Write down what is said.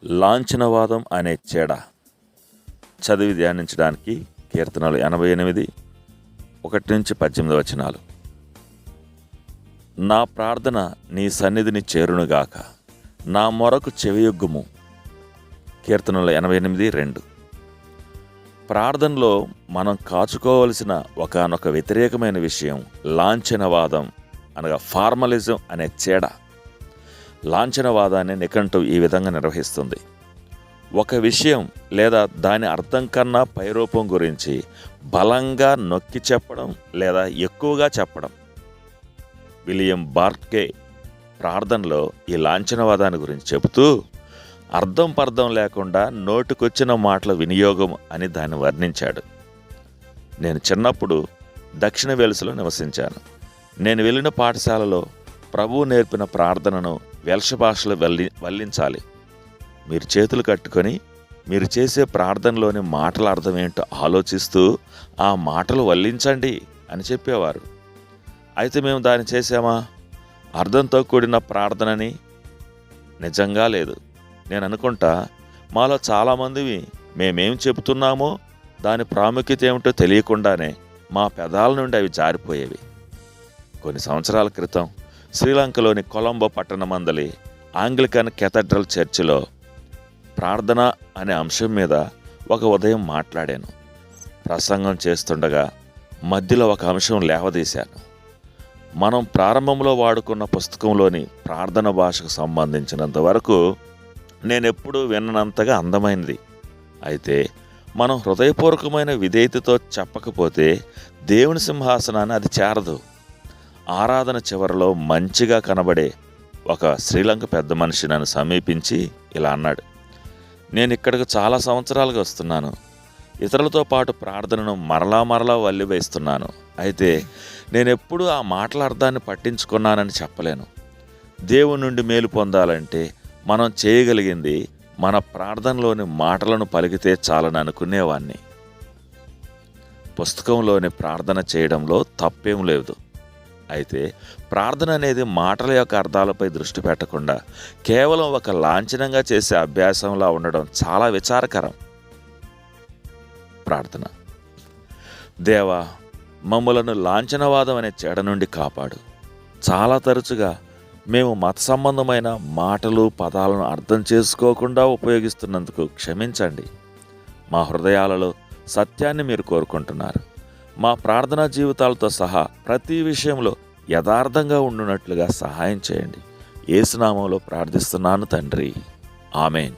లాంఛనవాదం అనే చెడ చదివి ధ్యానించడానికి కీర్తనలు 88 1-18 నా ప్రార్థన నీ సన్నిధిని చేరునుగాక, నా మొరకు చెవియొగ్గుము. కీర్తనలు 88:2. ప్రార్థనలో మనం కాచుకోవలసిన ఒకానొక వ్యతిరేకమైన విషయం లాంఛనవాదం, అనగా ఫార్మలిజం అనే చెడ. లాంఛనవాదాన్ని నిఘంటువు ఈ విధంగా నిర్వహిస్తుంది: ఒక విషయం లేదా దాని అర్థం కన్నా పైరూపం గురించి బలంగా నొక్కి చెప్పడం లేదా ఎక్కువగా చెప్పడం. విలియం బార్కే ప్రార్థనలో ఈ లాంఛనవాదాన్ని గురించి చెబుతూ అర్థం పర్థం లేకుండా నోటికొచ్చిన మాటల వినియోగం అని దాన్ని వర్ణించాడు. నేను చిన్నప్పుడు దక్షిణ వెల్స్లో నివసించాను. నేను వెళ్ళిన పాఠశాలలో ప్రభువు నేర్పిన ప్రార్థనను వెల్ష్ భాషలో వల్లించాలి. మీరు చేతులు కట్టుకొని మీరు చేసే ప్రార్థనలోని మాటల అర్థం ఏంటో ఆలోచిస్తూ ఆ మాటలు వల్లించండి అని చెప్పేవారు. అయితే మేము దాన్ని చేసామా? అర్థంతో కూడిన ప్రార్థనని నిజంగా లేదు. నేను అనుకుంటా మాలో చాలామందివి మేమేం చెబుతున్నామో దాని ప్రాముఖ్యత ఏమిటో తెలియకుండానే మా పెదాల నుండి అవి జారిపోయేవి. కొన్ని సంవత్సరాల క్రితం శ్రీలంకలోని కొలంబో పట్టణమందలి ఆంగ్లికన్ కేథడ్రల్ చర్చిలో ప్రార్థన అనే అంశం మీద ఒక ఉదయం మాట్లాడాను. ప్రసంగం చేస్తుండగా మధ్యలో ఒక అంశం లేవదీశాను. మనం ప్రారంభంలో వాడుకున్న పుస్తకంలోని ప్రార్థన భాషకు సంబంధించినంత వరకు నేనెప్పుడూ విన్ననంతగా అందమైనది. అయితే మనం హృదయపూర్వకమైన విధేయతతో చెప్పకపోతే దేవుని సింహాసనాన్ని అది చేరదు. ఆరాధన చివరిలో మంచిగా కనబడే ఒక శ్రీలంక పెద్ద మనిషి నన్ను సమీపించి ఇలా అన్నాడు: నేను ఇక్కడికి చాలా సంవత్సరాలుగా వస్తున్నాను. ఇతరులతో పాటు ప్రార్థనను మరలా వల్లివేస్తున్నాను. అయితే నేనెప్పుడూ ఆ మాటల అర్థాన్ని పట్టించుకున్నానని చెప్పలేను. దేవుని నుండి మేలు పొందాలంటే మనం చేయగలిగింది మన ప్రార్థనలోని మాటలను పలికితే చాలని అనుకునేవాణ్ణి. పుస్తకంలోని ప్రార్థన చేయడంలో తప్పేం లేదు. అయితే ప్రార్థన అనేది మాటల యొక్క అర్థాలపై దృష్టి పెట్టకుండా కేవలం ఒక లాంఛనంగా చేసే అభ్యాసంలా ఉండడం చాలా విచారకరం. ప్రార్థన: దేవా, మమ్ములను లాంఛనవాదం అనే చెడ నుండి కాపాడు. చాలా తరచుగా మేము మత సంబంధమైన మాటలు పదాలను అర్థం చేసుకోకుండా ఉపయోగిస్తున్నందుకు క్షమించండి. మా హృదయాలలో సత్యాన్ని మీరు కోరుకుంటున్నారు. మా ప్రార్థనా జీవితాలతో సహా ప్రతి విషయంలో యథార్థంగా ఉండునట్లుగా సహాయం చేయండి. యేసు నామములో ప్రార్థిస్తున్నాను తండ్రి, ఆమేన్.